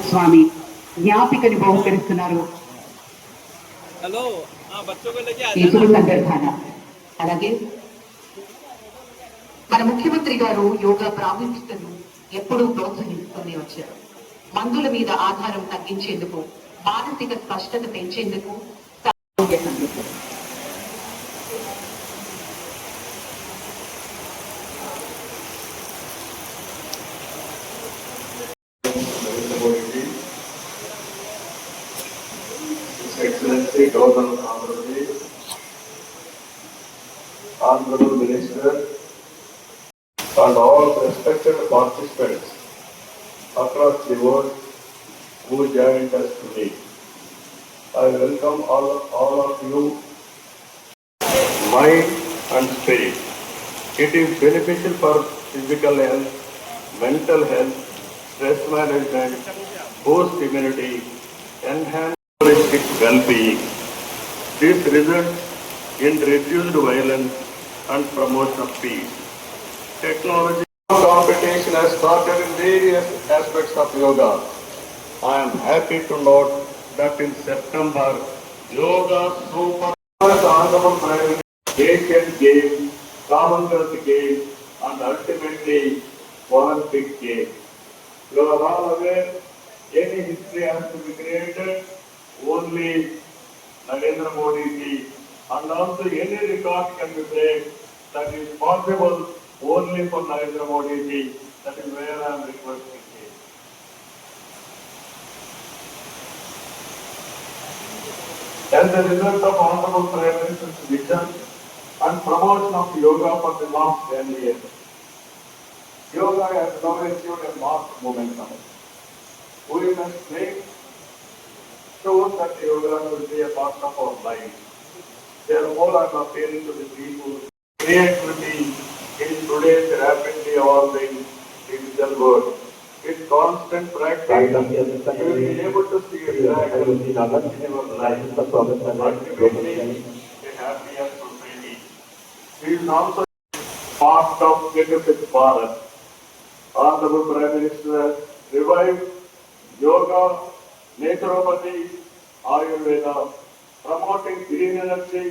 స్వామి జ్ఞాపికని బహుకరిస్తున్నారు ఈ శుభ సందర్భాన. అలాగే మన ముఖ్యమంత్రి గారు యోగా ప్రాముఖ్యతను ఎప్పుడూ ప్రోత్సహిస్తూనే వచ్చారు. మందుల మీద ఆధారం తగ్గించేందుకు, మానసిక స్పష్టత పెంచేందుకు ఆరోగ్య సంరక్షణ. Excellency Governor of Andhra Pradesh, Honorable Minister, and all respected participants across the world who joined us today. I welcome all of you, mind and spirit. It is beneficial for physical health, mental health, stress management, boost immunity, enhance well-being. This results in reduced violence and promotion of peace. Technology competition has started in various aspects of yoga. I am happy to note that in September, Yoga Super Honorable Prime Minister, Asian Games, Commonwealth Games, and ultimately Olympic Games. You are all aware, any history has to be created only Narendra Modi ji, and also any record can be break that is possible only for Narendra Modi ji. That is where I am requesting him. As a result of Honorable Prime Minister's vision and promotion of yoga for the last 10 years, yoga has now achieved a marked momentum. We must make sure that yoga will be a part of our life. Therefore, I am appealing to the people. Creativity in today's rapidly evolving digital world. With constant practice, you will be able to see a miracle in your life. Ultimately, a happier society. We will also part of Viksit Bharat. Honorable Prime Minister has revived yoga, naturopathy, Ayurveda, promoting green energy,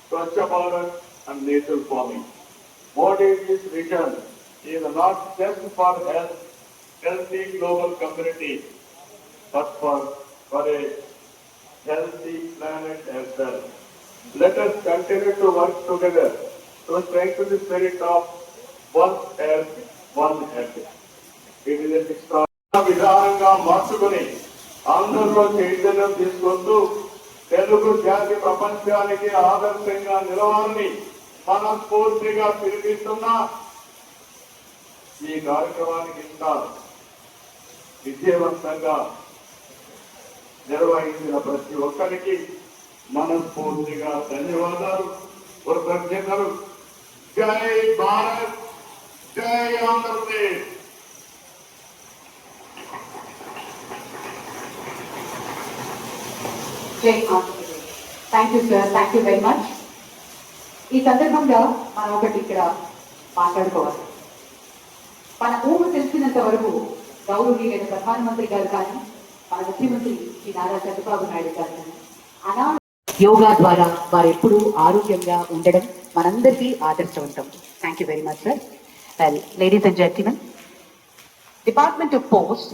Swachh Bharat, and nature farming. Modi's vision is not just for healthy global community, but for a healthy planet as well. Let us continue to work together to strengthen the spirit of one earth, one head. It is a extraordinary విధానంగా మార్చుకుని అందరిలో చైతన్యం తీసుకొస్తూ తెలుగు జాతి ప్రపంచానికి ఆదర్శంగా నిలవాలని మనస్ఫూర్తిగా పిలిపిస్తున్న ఈ కార్యక్రమానికి ఇంకా విజయవంతంగా నిర్వహించిన ప్రతి ఒక్కరికి మనస్ఫూర్తిగా ధన్యవాదాలు, కృతజ్ఞతలు. జై భారత్, జై ఆంధ్రప్రదేశ్. జై Andhra Pradesh. Thank you sir, thank you very much. ఈ సందర్భంగా మనం ఒకటి ఇక్కడ మాట్లాడుకోవాలి. మన ఊహ తెలిసినంత వరకు గౌరవనీయులైన ప్రధానమంత్రి గారు కానీ, మన ముఖ్యమంత్రి శ్రీ నారా చంద్రబాబు నాయుడు గారు కానీ యోగా ద్వారా వారు ఎప్పుడూ ఆరోగ్యంగా ఉండడం మనందరికీ ఆదర్శవంతం. Thank you very much sir. Well, ladies and gentlemen, Department of Post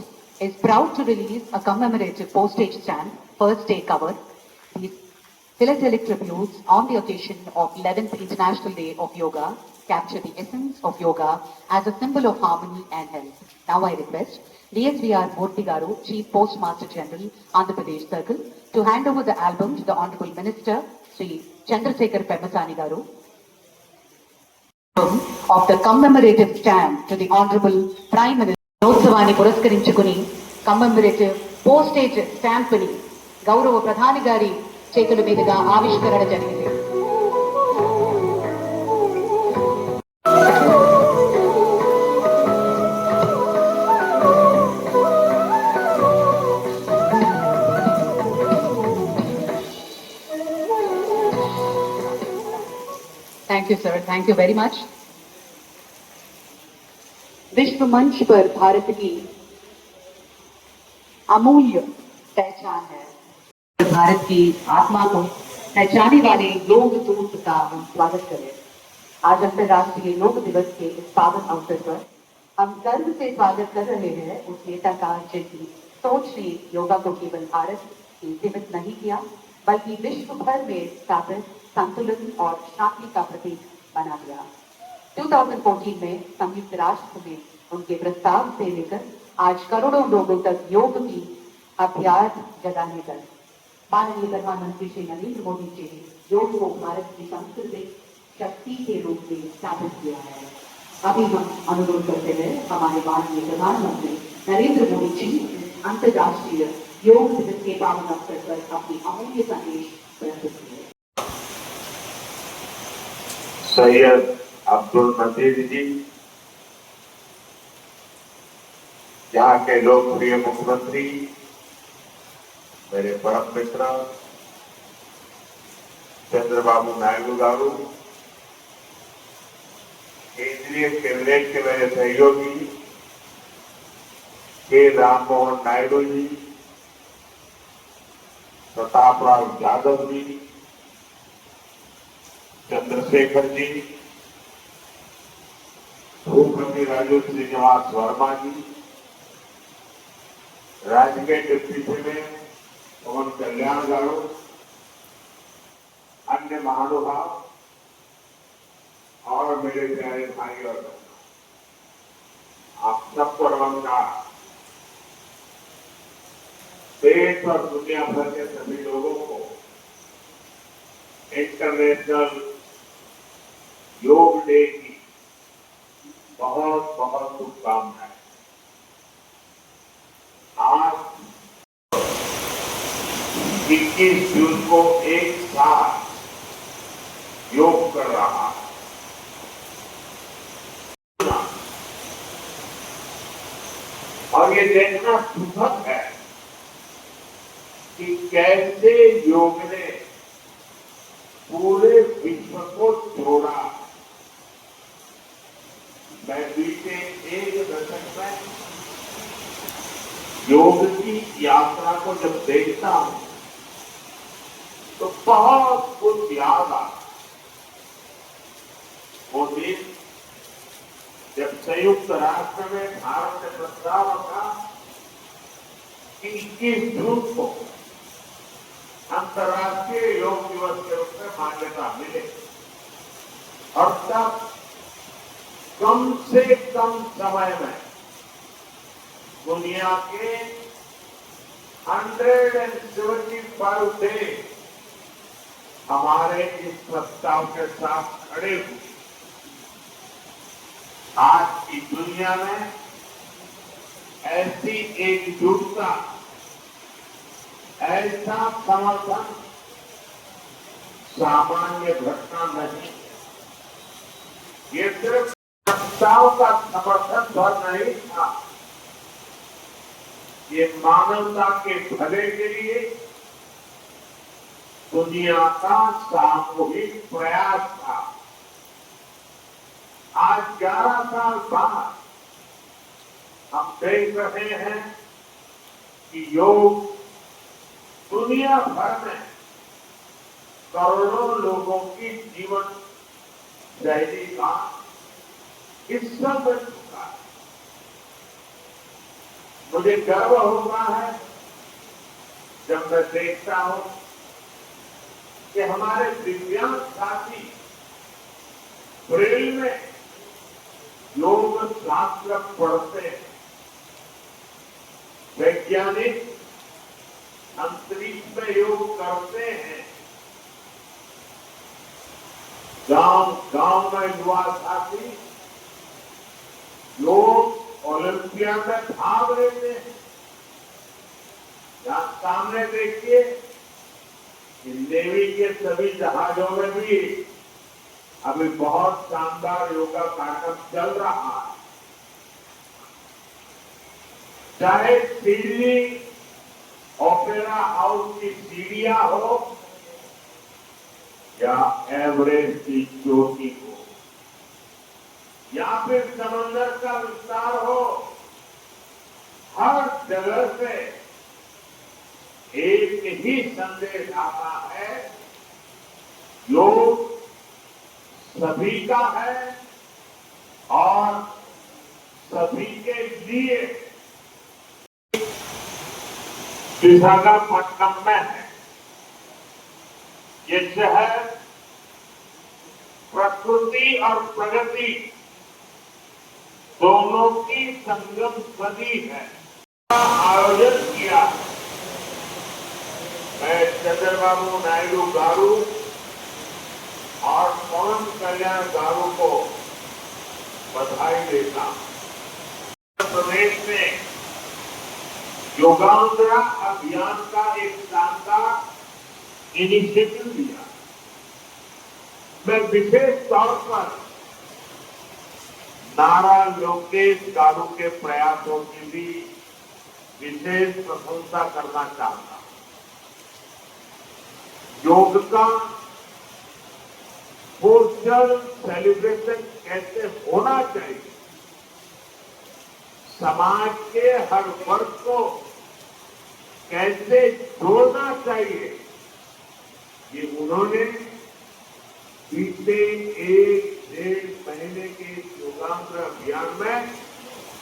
is proud to release a commemorative postage stamp, first day cover. These philatelic tributes on the occasion of 11th International Day of Yoga capture the essence of yoga as a symbol of harmony and health. Now I request DSVR Murthy Garu, Chief Postmaster General, Andhra Pradesh Circle, to hand over the album to the Honorable Minister, Sri Chandrasekhar Pemmasani Garu, of the commemorative stamp to the Honorable Prime Minister. దినోత్సవాన్ని పురస్కరించుకుని కమ్మెమరేటివ్ postage stamp ని గౌరవ ప్రధాని గారి చేతుల మీదుగా ఆవిష్కరణ జరిగింది. Thank you sir, thank you very much. विश्व मंच पर भारत की अमूल्य पहचान है। भारत की आत्मा को पहचाने वाले योग दूत का हम स्वागत करें। आज अंतर्राष्ट्रीय योग दिवस के इस पावन अवसर पर हम गर्व से स्वागत कर रहे हैं उस नेता का जिनकी सोच ने योगा को केवल भारत में सीमित नहीं किया, बल्कि विश्व भर में स्थापित संतुलन और शांति का प्रतीक बना दिया। 2014 में संयुक्त राष्ट्र में उनके प्रस्ताव से लेकर आज करोड़ों लोगों तक योग की अभ्यास जगाने तक माननीय प्रधानमंत्री श्री नरेंद्र मोदी जी ने योग को भारत की सांस्कृतिक शक्ति के रूप में स्थापित किया है। अभी हम अनुरोध करते हैं हमारे माननीय प्रधानमंत्री नरेंद्र मोदी जी अंतर्राष्ट्रीय योग दिवस के पावन अवसर पर अपनी अमूल्य संदेश प्रस्तुत करें। सैयद अब्दुल मजीद जी, यहाँ के लोकप्रिय मुख्यमंत्री, मेरे परम मित्र चंद्रबाबू नायडू गारू, केंद्रीय कैबिनेट के मेरे सहयोगी के राम मोहन नायडू जी, प्रताप राव यादव जी, चंद्रशेखर जी, भूपति राजू श्रीनिवास वर्मा जी, राज्य के डिप्टी सीएम पवन कल्याण गारू, अन्य महानुभाव और मेरे प्यारे भाई और बहनों, आप सबको नमस्कार। देश और दुनिया भर के सभी लोगों को इंटरनेशनल योग डे की बहुत बहुत शुभकामनाएं। आज 21 जून को एक साथ योग कर रहा है। और ये देखना सुखद है कि कैसे योग ने पूरे विश्व को जोड़ा। मैं बीते एक दशक में योग की यात्रा को जब देखता हूं तो बहुत कुछ याद आता। वो दिन जब संयुक्त राष्ट्र में भारत ने प्रस्ताव रखा कि 21 जून को अंतर्राष्ट्रीय योग दिवस के रूप में मान्यता मिले, और तब कम से कम समय में दुनिया के 175 देश हमारे इस प्रस्ताव के साथ खड़े हुए। आज की दुनिया में ऐसी एकजुटता, ऐसा समर्थन सामान्य घटना नहीं। ये सिर्फ प्रस्ताव का समर्थन भर नहीं था, ये मानवता के भले के लिए दुनिया का सामूहिक प्रयास था। आज 11 साल बाद हम देख रहे हैं कि योग दुनिया भर में करोड़ों लोगों की जीवन शैली का हिस्सा बन चुका है। मुझे गर्व होता है जब मैं देखता हूं कि हमारे दिव्यांग साथी ब्रेल में योग शास्त्र पढ़ते हैं, वैज्ञानिक अंतरिक्ष में योग करते हैं, गांव गांव में युवा साथी लोग ओलंपियाड में भाग लेते हैं। यहां सामने देखिए, नेवी के सभी जहाजों में भी अभी बहुत शानदार योगा कार्यक्रम चल रहा है। चाहे सिडनी ओपेरा हाउस की सीढ़ियां हो या एवरेस्ट की चोटी हो या फिर समंदर का विस्तार हो, हर जगह से एक ही संदेश आता है, योग सभी का है और सभी के लिए। विशाखापट्टनम में है ये शहर प्रकृति और प्रगति दोनों की संगम स्थली है। आयोजन किया, मैं चंद्रबाबू नायडू गारू और पवन कल्याण गारू को बधाई देता हूं। उत्तर प्रदेश में योगांध्रा अभियान का एक शानदार इनिशिएटिव लिया। मैं विशेष तौर पर नारा लोकेश गारू के प्रयासों की भी विशेष प्रशंसा करना चाहता हूं। योग का सोशल सेलिब्रेशन कैसे होना चाहिए, समाज के हर वर्ग को कैसे जोड़ना चाहिए, ये उन्होंने बीते 1-1.5 महीने के योगांध्र अभियान में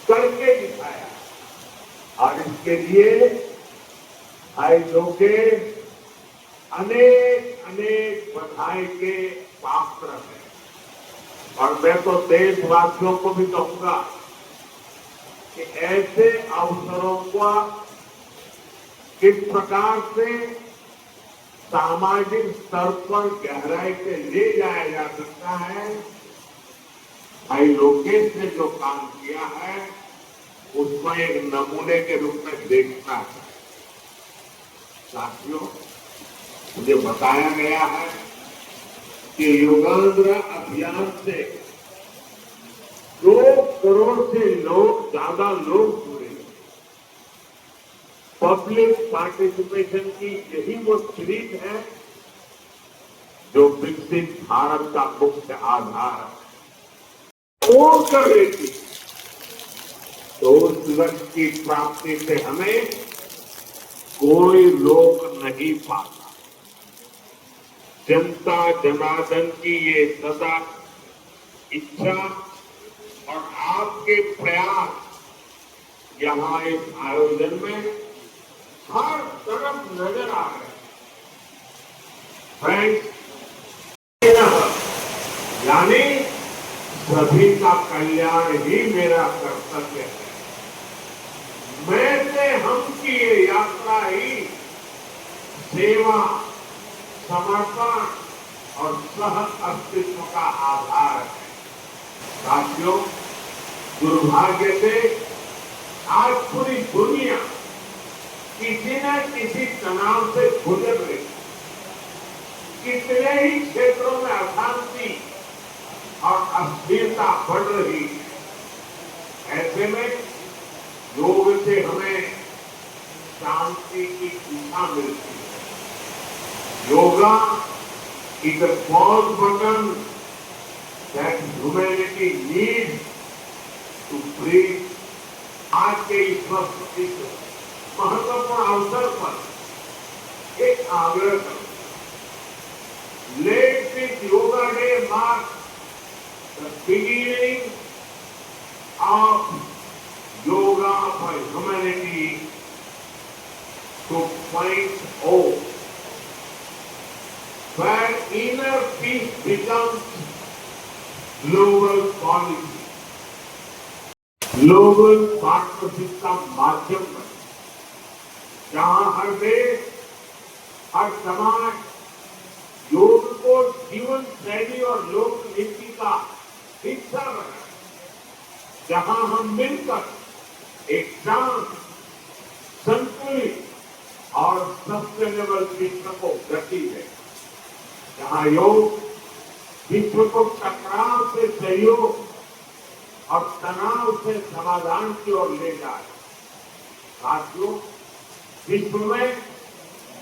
करके दिखाया और इसके लिए भाई लोकेश अनेक बधाई के पात्र हैं। और मैं तो देशवासियों को भी कहूंगा कि ऐसे अवसरों को किस प्रकार से सामाजिक स्तर पर गहराई से ले जाया जा सकता है, भाई लोकेश ने जो काम किया है उसको एक नमूने के रूप में देखना है। साथियों, मुझे बताया गया है कि योगांध्र अभियान से 2 करोड़ से ज्यादा लोग जुड़े। पब्लिक पार्टिसिपेशन की यही वो स्पिरिट है जो विकसित भारत का मुख्य आधार है। और कर देती तो उस लक्ष्य की प्राप्ति से हमें कोई रोक नहीं पाता। जनता जनार्दन की ये सदा इच्छा और आपके प्रयास यहां इस आयोजन में हर तरफ नजर आ रहे हैं। फ्रेंड्स, यानी सभी का कल्याण ही मेरा कर्तव्य है। मैं से हम की ये यात्रा ही सेवा, समर्पण और सह अस्तित्व का आधार है। साथियों, दुर्भाग्य से आज पूरी दुनिया किसी न किसी तनाव से गुजर रही। कितने ही क्षेत्रों में अशांति और अस्थिरता बढ़ रही है। ऐसे में योग से हमें शांति की दिशा मिलती है। Yoga is a pause button that humanity needs to breathe. आज के इस महत्वपूर्ण अवसर पर एक आग्रह करूं, let this yoga day mark the beginning of yoga for humanity 2.0, where inner peace becomes global policy, global partnership का माध्यम बने, जहां हर देश, हर समाज योग को जीवन शैली और लोक नीति का हिस्सा बनाए, जहां हम मिलकर एक शांत, संतुलित और सस्टेनेबल विश्व को गति दें, जहां योग विश्व को टकराव से सहयोग और तनाव से समाधान की ओर ले जाए। साथियों, विश्व में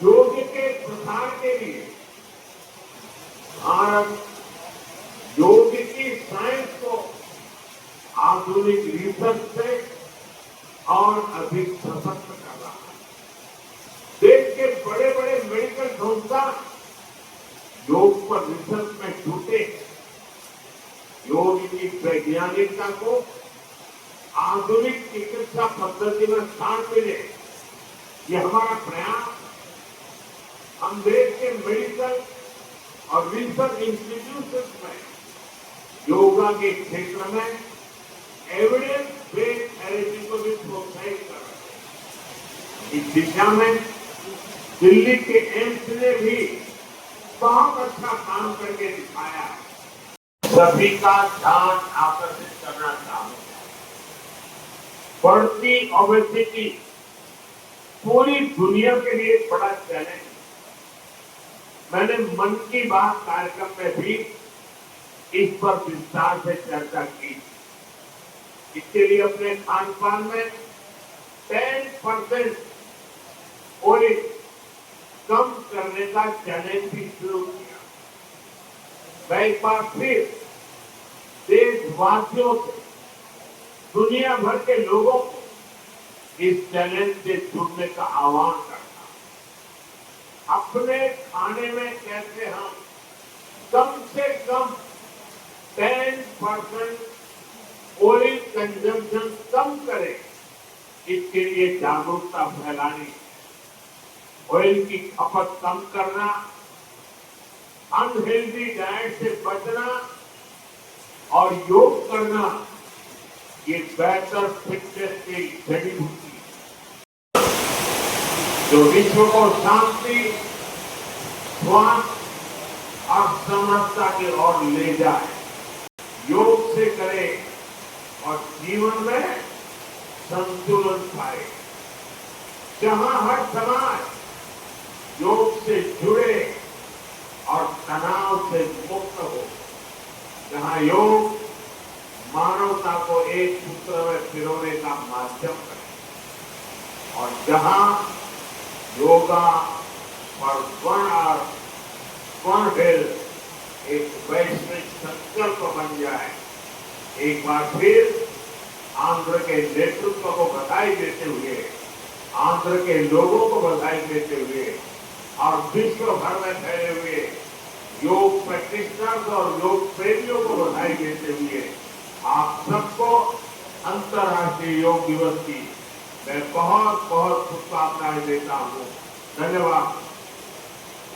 योग के प्रसार के लिए भारत योग की साइंस को आधुनिक रिसर्च से और अधिक सशक्त कर रहा है। देश के बड़े बड़े मेडिकल संस्थान योग पर रिसर्च में जुटे। योग की वैज्ञानिकता को आधुनिक चिकित्सा पद्धति में स्थान मिले, ये हमारा प्रयास। हम देश के मेडिकल और रिसर्च इंस्टीट्यूशंस में योगा के क्षेत्र में एविडेंस बेस्ड थेरेपी को भी प्रोत्साहित कर रहे हैं। इस दिशा में दिल्ली के एम्स ने भी बहुत अच्छा काम करके दिखाया है। सभी का ध्यान आकर्षित करना चाहूंगा। बढ़ती ओबेसिटी पूरी दुनिया के लिए एक बड़ा चैलेंज। मैंने मन की बात कार्यक्रम में भी इस पर विस्तार से चर्चा की। इसके लिए अपने खान पान में 10% ऑयल कम करने का चैलेंज भी शुरू किया। मैं एक बार फिर देशवासियों से, दुनिया भर के लोगों को इस चैलेंज से जुड़ने का आह्वान करता हूं। अपने खाने में कैसे हम कम से कम 10% ऑयल कंजम्पशन कम करें, इसके लिए जागरूकता फैलानी। ऑयल की खपत कम करना, अनहेल्दी डाइट से बचना और योग करना, ये बेहतर फिटनेस की जड़ी बूटी है जो विश्व को शांति, स्वास्थ्य और समरसता की ओर ले जाए। योग से करे और जीवन में संतुलन पाए। जहां हर समाज योग से जुड़े और तनाव से मुक्त हो, जहां योग मानवता को एक सूत्र में पिरोने का माध्यम है, और जहां योगा और वन हेल्थ एक वैश्विक संकल्प बन जाए। एक बार फिर आंध्र के नेतृत्व को बधाई देते हुए, आंध्र के लोगों को बधाई देते हुए और विश्व भर में फैले हुए योग प्रैक्टिशनर्स और योग प्रेमियों को बधाई देते हुए आप सबको अंतर्राष्ट्रीय योग दिवस की मैं बहुत बहुत शुभकामनाएं देता हूँ। धन्यवाद।